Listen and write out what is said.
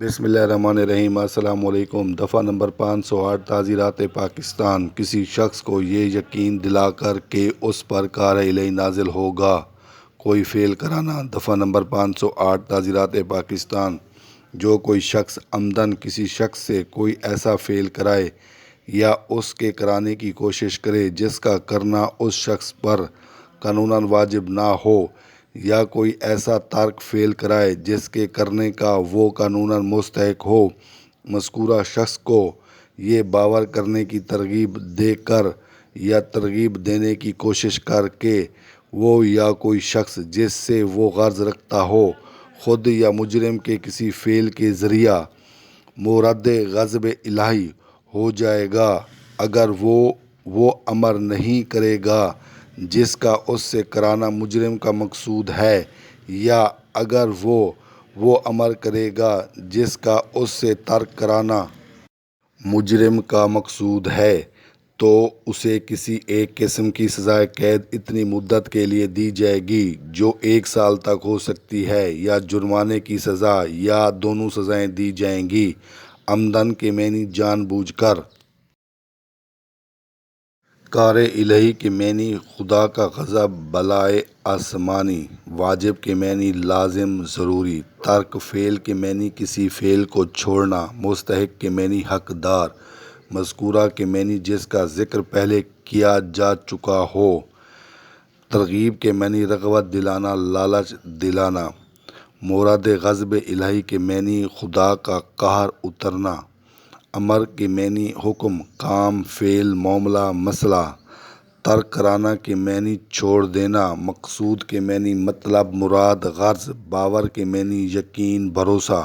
بسم اللہ الرحمن الرحیم۔ السلام علیکم۔ دفعہ نمبر 508 تعزیرات پاکستان۔ کسی شخص کو یہ یقین دلا کر کہ اس پر کار الہی نازل ہوگا کوئی فعل کرانا۔ دفعہ نمبر 508 تعزیرات پاکستان۔ جو کوئی شخص عمدن کسی شخص سے کوئی ایسا فعل کرائے یا اس کے کرانے کی کوشش کرے جس کا کرنا اس شخص پر قانوناً واجب نہ ہو، یا کوئی ایسا ترک فعل کرائے جس کے کرنے کا وہ قانوناً مستحق ہو، مذکورہ شخص کو یہ باور کرنے کی ترغیب دے کر یا ترغیب دینے کی کوشش کر کہ وہ یا کوئی شخص جس سے وہ غرض رکھتا ہو، خود یا مجرم کے کسی فعل کے ذریعہ مورد غضب الہی ہو جائے گا، اگر وہ امر نہیں کرے گا جس کا اس سے کرانا مجرم کا مقصود ہے، یا اگر وہ امر کرے گا جس کا اس سے ترک کرانا مجرم کا مقصود ہے، تو اسے کسی ایک قسم کی سزائے قید اتنی مدت کے لیے دی جائے گی جو 1 سال تک ہو سکتی ہے، یا جرمانے کی سزا، یا دونوں سزائیں دی جائیں گی۔ عمدن کے معنی جان بوجھ کر۔ کار الہی کے معنی خدا کا غضب، بلائے آسمانی۔ واجب کے معنی لازم، ضروری۔ ترک فعل کے معنی کسی فعل کو چھوڑنا۔ مستحق کے معنی حقدار۔ مذکورہ کے معنی جس کا ذکر پہلے کیا جا چکا ہو۔ ترغیب کے معنی رغبت دلانا، لالچ دلانا۔ مورد غضب الہی کے معنی خدا کا قہر اترنا۔ امر کے معنی حکم، کام، فعل، معاملہ، مسئلہ۔ ترک کرانا کے معنی چھوڑ دینا۔ مقصود کے معنی مطلب، مراد، غرض۔ باور کے معنی یقین، بھروسہ۔